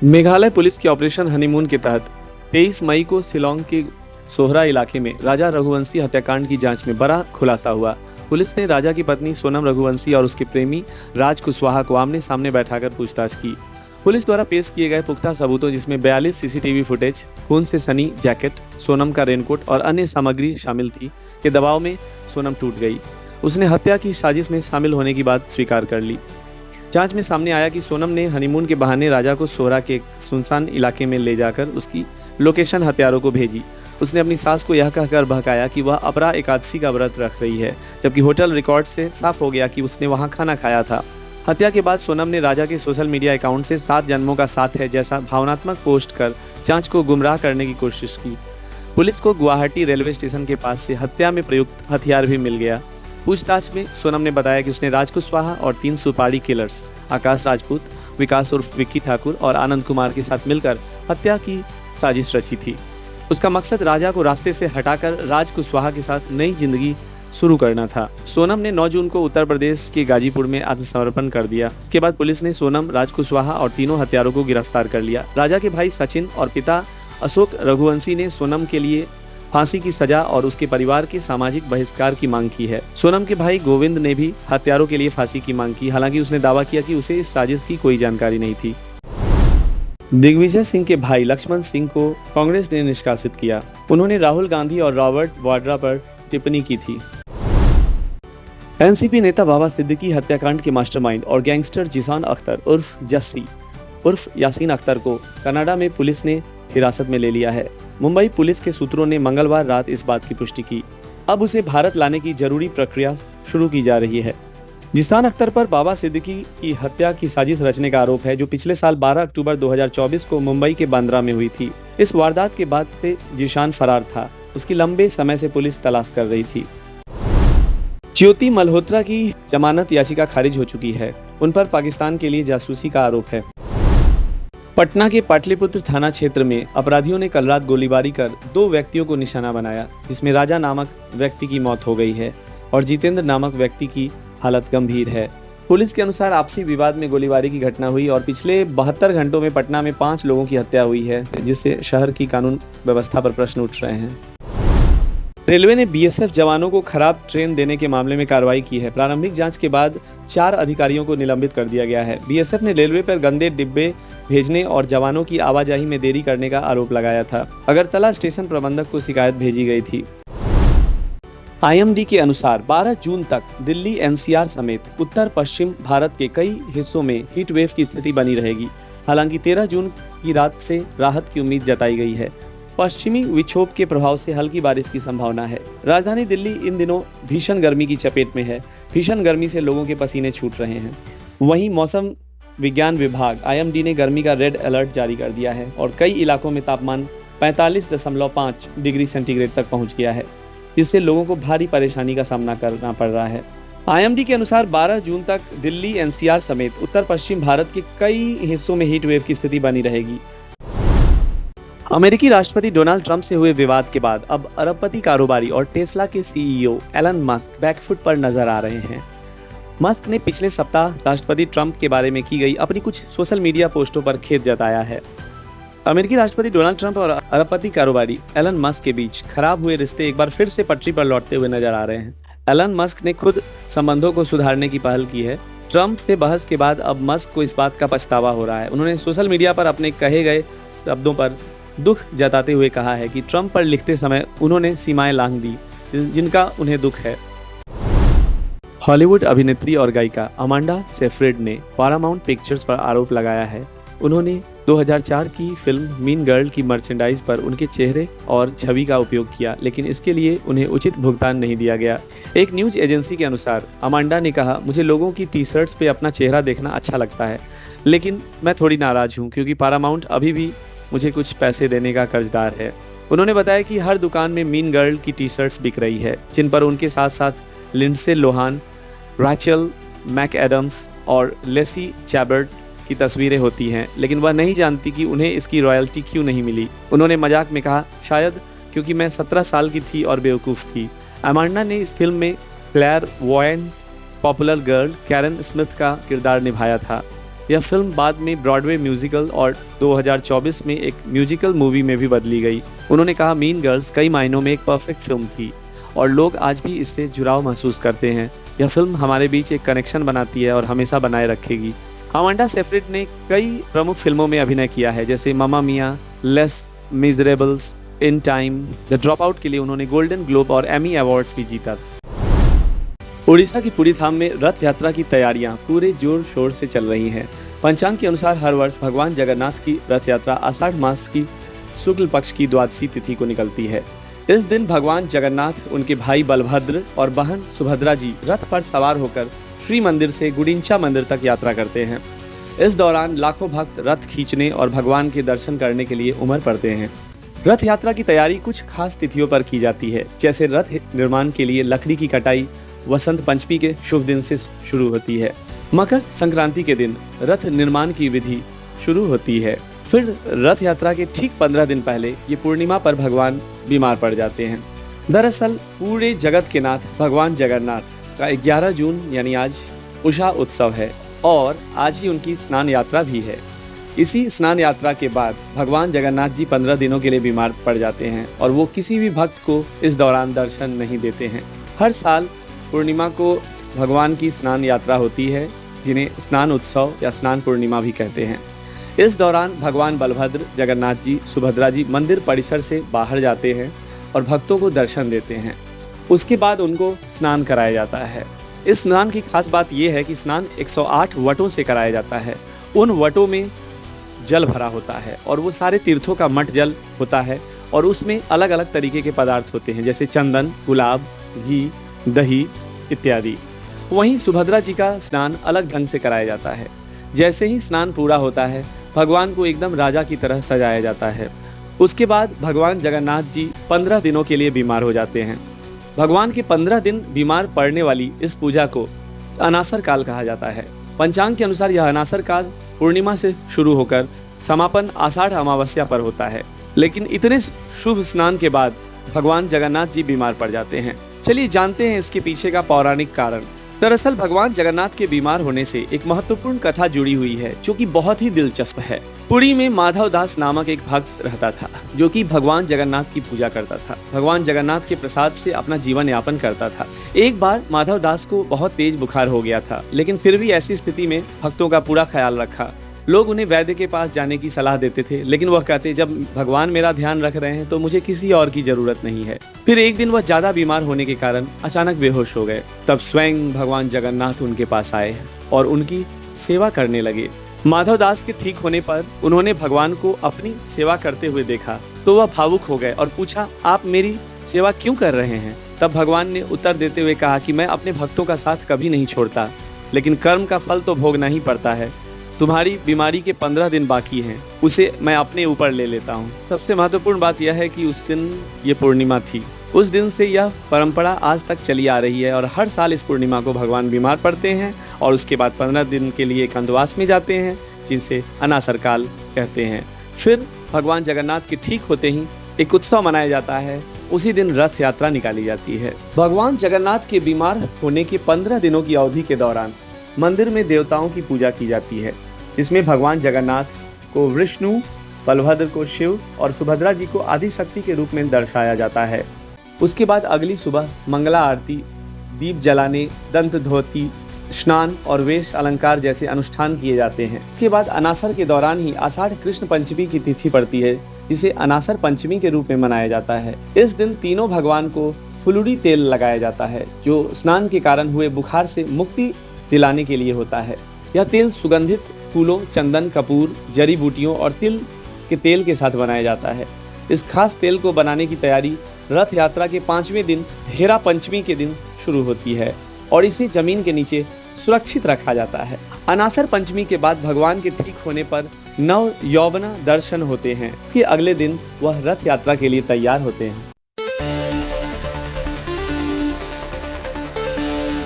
Meghalaya police के operation honeymoon के तहत 23 मई को शिलोंग के सोहरा इलाके में राजा रघुवंशी हत्याकांड की जांच में बड़ा खुलासा हुआ। पुलिस ने राजा की पत्नी सोनम रघुवंशी और उसके प्रेमी राज कुशवाहा को आमने सामने बैठाकर पूछताछ की। पुलिस द्वारा पेश किए गए पुख्ता सबूतों, जिसमें 42 सीसीटीवी फुटेज, खून से सनी जैकेट, सोनम का रेनकोट और अन्य सामग्री शामिल थी, के दबाव में सोनम टूट गई। उसने हत्या की साजिश में शामिल होने की बात स्वीकार कर ली। जांच में सामने आया कि सोनम ने हनीमून के बहाने राजा को सोहरा के एक सुनसान इलाके में ले जाकर उसकी लोकेशन हत्यारों को भेजी। उसने अपनी सास को यह कहकर बहकाया कि वह अपरा एकादशी का व्रत रख रही है, जबकि होटल रिकॉर्ड से साफ हो गया कि उसने वहां खाना खाया था। हत्या के बाद सोनम ने राजा के सोशल मीडिया अकाउंट से 7 जन्मों का साथ है जैसा भावनात्मक पोस्ट कर जांच को गुमराह करने की कोशिश की। पुलिस को गुवाहाटी रेलवे स्टेशन के पास से हत्या में प्रयुक्त हथियार भी मिल गया। पूछताछ में सोनम ने बताया कि उसने राज कुशवाहा और 3 सुपारी किलर्स आकाश राजपूत, विकास उर्फ विक्की ठाकुर और आनंद कुमार के साथ मिलकर हत्या की साजिश रची थी। उसका मकसद राजा को रास्ते से हटाकर राज कुशवाहा के साथ नई जिंदगी शुरू करना था। सोनम ने 9 जून को उत्तर प्रदेश के गाजीपुर में आत्मसमर्पण कर दिया। के बाद पुलिस ने सोनम, राज कुशवाहा और तीनों हत्यारों को गिरफ्तार कर लिया। राजा के भाई सचिन और पिता अशोक रघुवंशी ने सोनम के लिए फांसी की सजा और उसके परिवार के सामाजिक बहिष्कार की मांग की है। सोनम के भाई गोविंद ने भी हत्यारों के लिए फांसी की मांग की, हालांकि उसने दावा किया कि उसे इस साजिश की कोई जानकारी नहीं थी। दिग्विजय सिंह के भाई लक्ष्मण सिंह को कांग्रेस ने निष्कासित किया। उन्होंने राहुल गांधी और रॉबर्ट वाड्रा पर टिप्पणी की थी। एनसीपी नेता बाबा सिद्दीकी हत्याकांड के मास्टरमाइंड और गैंगस्टर जिसान अख्तर उर्फ जस्सी उर्फ यासीन अख्तर को कनाडा में पुलिस ने हिरासत में ले लिया है। मुंबई पुलिस के सूत्रों ने मंगलवार रात इस बात की पुष्टि की। अब उसे भारत लाने की जरूरी प्रक्रिया शुरू की जा रही है। जिसान अख्तर पर बाबा सिद्दीकी की हत्या की साजिश रचने का आरोप है, जो पिछले साल 12 अक्टूबर 2024 को मुंबई के बांद्रा में हुई थी। इस वारदात के बाद से जिसान फरार था। उसकी लंबे समय से पुलिस तलाश कर रही थी। ज्योति मल्होत्रा की जमानत याचिका खारिज हो चुकी है। उन पर पाकिस्तान के लिए जासूसी का आरोप है। पटना के पाटलिपुत्र थाना क्षेत्र में अपराधियों ने कल रात गोलीबारी कर 2 व्यक्तियों को निशाना बनाया, जिसमें राजा नामक व्यक्ति की मौत हो गई है और जितेंद्र नामक व्यक्ति की हालत गंभीर है। पुलिस के अनुसार आपसी विवाद में गोलीबारी की घटना हुई और पिछले 72 घंटों में पटना में 5 लोगों की हत्या हुई है, जिससे शहर की कानून व्यवस्था पर प्रश्न उठ रहे हैं। रेलवे ने बीएसएफ जवानों को खराब ट्रेन देने के मामले में कार्रवाई की है। प्रारंभिक जांच के बाद 4 अधिकारियों को निलंबित कर दिया गया है। बीएसएफ ने रेलवे पर गंदे डिब्बे भेजने और जवानों की आवाजाही में देरी करने का आरोप लगाया था। अगरतला स्टेशन प्रबंधक को शिकायत भेजी गई थी। आईएमडी के अनुसार 12 जून तक दिल्ली, एनसीआर समेत उत्तर पश्चिम भारत के कई हिस्सों में हीट वेव की स्थिति बनी रहेगी। हालांकि 13 जून की रात से राहत की उम्मीद जताई गई है। पश्चिमी विक्षोभ के प्रभाव से हल्की बारिश की संभावना है। राजधानी दिल्ली इन दिनों भीषण गर्मी की चपेट में है। भीषण गर्मी से लोगों के पसीने छूट रहे हैं। वहीं मौसम विज्ञान विभाग आईएमडी ने गर्मी का रेड अलर्ट जारी कर दिया है और कई इलाकों में तापमान 45.5 डिग्री सेंटीग्रेड तक पहुंच गया है, जिससे लोगों को भारी परेशानी का सामना करना पड़ रहा है। आईएमडी के अनुसार 12 जून तक दिल्ली, एनसीआर समेत उत्तर पश्चिम भारत के कई हिस्सों में हीट वेव की स्थिति बनी रहेगी। अमेरिकी राष्ट्रपति डोनाल्ड ट्रंप से हुए विवाद के बाद अब अरबपति कारोबारी और टेस्ला के सीईओ एलन मस्क बैकफुट पर नजर आ रहे हैं। मस्क ने पिछले सप्ताह राष्ट्रपति ट्रंप के बारे में की गई अपनी कुछ सोशल मीडिया पोस्टों पर खेद जताया है। अमेरिकी राष्ट्रपति डोनाल्ड ट्रंप और अरबपति कारोबारी एलन मस्क के बीच खराब हुए रिश्ते एक बार फिर से पटरी पर लौटते हुए नजर आ रहे हैं। एलन मस्क ने खुद संबंधों को सुधारने की पहल की है। ट्रंप से बहस के बाद अब मस्क को इस बात का पछतावा हो रहा है। उन्होंने सोशल मीडिया पर अपने कहे गए शब्दों पर दुख जताते हुए कहा है कि ट्रंप पर लिखते समय उन्होंने सीमाएं लांघ दी, जिनका उन्हें दुख है। हॉलीवुड अभिनेत्री और गायिका अमांडा सेफ्रिड ने पैरामाउंट पिक्चर्स पर आरोप लगाया है। उन्होंने 2004 की फिल्म मीन गर्ल की मर्चेंडाइज पर उनके चेहरे और छवि का उपयोग किया, लेकिन इसके लिए उन्हें उचित भुगतान नहीं दिया गया। एक न्यूज एजेंसी के अनुसार अमांडा ने कहा, मुझे लोगों की टी शर्ट्स पे अपना चेहरा देखना अच्छा लगता है, लेकिन मैं थोड़ी नाराज हूँ क्योंकि पैरामाउंट अभी भी मुझे कुछ पैसे देने का कर्जदार है। उन्होंने बताया कि हर दुकान में मीन गर्ल की टी शर्ट्स बिक रही है, जिन पर उनके साथ साथ लिंडसे लोहान, रैचल मैकएडम्स और लेसी चैबर्ट की तस्वीरें होती हैं, लेकिन वह नहीं जानती कि उन्हें इसकी रॉयल्टी क्यों नहीं मिली। उन्होंने मजाक में कहा, शायद क्योंकि मैं 17 साल की थी और बेवकूफ़ थी। अमांडा ने इस फिल्म में clairvoyant popular girl Karen Smith का किरदार निभाया था। यह फिल्म बाद में ब्रॉडवे म्यूजिकल और 2024 में एक म्यूजिकल मूवी में भी बदली गई। उन्होंने कहा, मीन गर्ल्स कई मायनों में एक परफेक्ट फिल्म थी और लोग आज भी इससे जुड़ाव महसूस करते हैं। यह फिल्म हमारे बीच एक कनेक्शन बनाती है और हमेशा बनाए रखेगी। अमांडा सेफ्रिड ने कई प्रमुख फिल्मों में अभिनय किया है, जैसे Mamma Mia, Les Miserables, In Time, The Dropout के लिए उन्होंने गोल्डन ग्लोब और एमी अवार्ड्स भी जीता। उड़ीसा की पुरी धाम में रथ यात्रा की तैयारियां पूरे जोर शोर से चल रही हैं। पंचांग के अनुसार हर वर्ष भगवान जगन्नाथ की रथ यात्रा आषाढ़ मास की शुक्ल पक्ष की द्वादशी तिथि को निकलती है। इस दिन भगवान जगन्नाथ, उनके भाई बलभद्र और बहन सुभद्रा जी रथ पर सवार होकर श्री मंदिर से गुडिंचा मंदिर तक यात्रा करते हैं। इस दौरान लाखों भक्त रथ खींचने और भगवान के दर्शन करने के लिए उमड़ पड़ते हैं। रथ यात्रा की तैयारी कुछ खास तिथियों पर की जाती है, जैसे रथ निर्माण के लिए लकड़ी की कटाई वसंत पंचमी के शुभ दिन से शुरू होती है। मकर संक्रांति के दिन रथ निर्माण की विधि शुरू होती है। फिर रथ यात्रा के ठीक 15 दिन पहले ये पूर्णिमा पर भगवान बीमार पड़ जाते हैं। दरअसल पूरे जगत के नाथ भगवान जगन्नाथ का 11 जून यानी आज उषा उत्सव है और आज ही उनकी स्नान यात्रा भी है। इसी स्नान यात्रा के बाद भगवान जगन्नाथ जी 15 दिनों के लिए बीमार पड़ जाते हैं और वो किसी भी भक्त को इस दौरान दर्शन नहीं देते हैं। हर साल पूर्णिमा को भगवान की स्नान यात्रा होती है, जिन्हें स्नान उत्सव या स्नान पूर्णिमा भी कहते हैं। इस दौरान भगवान बलभद्र, जगन्नाथ जी, सुभद्रा जी मंदिर परिसर से बाहर जाते हैं और भक्तों को दर्शन देते हैं। उसके बाद उनको स्नान कराया जाता है। इस स्नान की खास बात यह है कि स्नान 108 वटों से कराया जाता है। उन वटों में जल भरा होता है और वो सारे तीर्थों का मठ जल होता है और उसमें अलग अलग तरीके के पदार्थ होते हैं, जैसे चंदन, गुलाब, घी, दही इत्यादि। वहीं सुभद्रा जी का स्नान अलग ढंग से कराया जाता है। जैसे ही स्नान पूरा होता है, भगवान को एकदम राजा की तरह सजाया जाता है। उसके बाद भगवान जगन्नाथ जी 15 दिनों के लिए बीमार हो जाते हैं। भगवान के 15 दिन बीमार पड़ने वाली इस पूजा को अनासर काल कहा जाता है। पंचांग के अनुसार यह अनासर काल पूर्णिमा से शुरू होकर समापन आषाढ़ अमावस्या पर होता है। लेकिन इतने शुभ स्नान के बाद भगवान जगन्नाथ जी बीमार पड़ जाते हैं। चलिए जानते हैं इसके पीछे का पौराणिक कारण। दरअसल भगवान जगन्नाथ के बीमार होने से एक महत्वपूर्ण कथा जुड़ी हुई है, जो कि बहुत ही दिलचस्प है। पुरी में माधव दास नामक एक भक्त रहता था, जो कि भगवान जगन्नाथ की पूजा करता था। भगवान जगन्नाथ के प्रसाद से अपना जीवन यापन करता था। एक बार माधव दास को बहुत तेज बुखार हो गया था, लेकिन फिर भी ऐसी स्थिति में भक्तों का पूरा ख्याल रखा। लोग उन्हें वैद्य के पास जाने की सलाह देते थे, लेकिन वह कहते, जब भगवान मेरा ध्यान रख रहे हैं तो मुझे किसी और की जरूरत नहीं है। फिर एक दिन वह ज्यादा बीमार होने के कारण अचानक बेहोश हो गए। तब स्वयं भगवान जगन्नाथ उनके पास आए और उनकी सेवा करने लगे। माधव दास के ठीक होने पर उन्होंने भगवान को अपनी सेवा करते हुए देखा तो वह भावुक हो गए और पूछा, आप मेरी सेवा क्यों कर रहे हैं? तब भगवान ने उत्तर देते हुए कहा कि मैं अपने भक्तों का साथ कभी नहीं छोड़ता, लेकिन कर्म का फल तो भोगना ही पड़ता है। तुम्हारी बीमारी के 15 दिन बाकी हैं, उसे मैं अपने ऊपर ले लेता हूँ। सबसे महत्वपूर्ण बात यह है कि उस दिन ये पूर्णिमा थी। उस दिन से यह परंपरा आज तक चली आ रही है और हर साल इस पूर्णिमा को भगवान बीमार पड़ते हैं और उसके बाद 15 दिन के लिए एकांतवास में जाते हैं, जिनसे अनासर काल कहते हैं। फिर भगवान जगन्नाथ के ठीक होते ही एक उत्सव मनाया जाता है। उसी दिन रथ यात्रा निकाली जाती है। भगवान जगन्नाथ के बीमार होने के 15 दिनों की अवधि के दौरान मंदिर में देवताओं की पूजा की जाती है। इसमें भगवान जगन्नाथ को विष्णु, बलभद्र को शिव और सुभद्रा जी को आदि शक्ति के रूप में दर्शाया जाता है। उसके बाद अगली सुबह मंगला आरती, दीप जलाने, दंत धोती, स्नान और वेश अलंकार जैसे अनुष्ठान किए जाते हैं। इसके बाद अनासर के दौरान ही आषाढ़ कृष्ण पंचमी की तिथि पड़ती है, जिसे अनासर पंचमी के रूप में मनाया जाता है। इस दिन तीनों भगवान को फुलुरी तेल लगाया जाता है, जो स्नान के कारण हुए बुखार से मुक्ति दिलाने के लिए होता है। यह तेल सुगंधित फूलों, चंदन, कपूर, जड़ी बूटियों और तिल के तेल के साथ बनाया जाता है। इस खास तेल को बनाने की तैयारी रथ यात्रा के 5वें दिन हेरा पंचमी के दिन शुरू होती है और इसे जमीन के नीचे सुरक्षित रखा जाता है। अनासर पंचमी के बाद भगवान के ठीक होने पर नव यौवना दर्शन होते हैं कि अगले दिन वह रथ यात्रा के लिए तैयार होते हैं।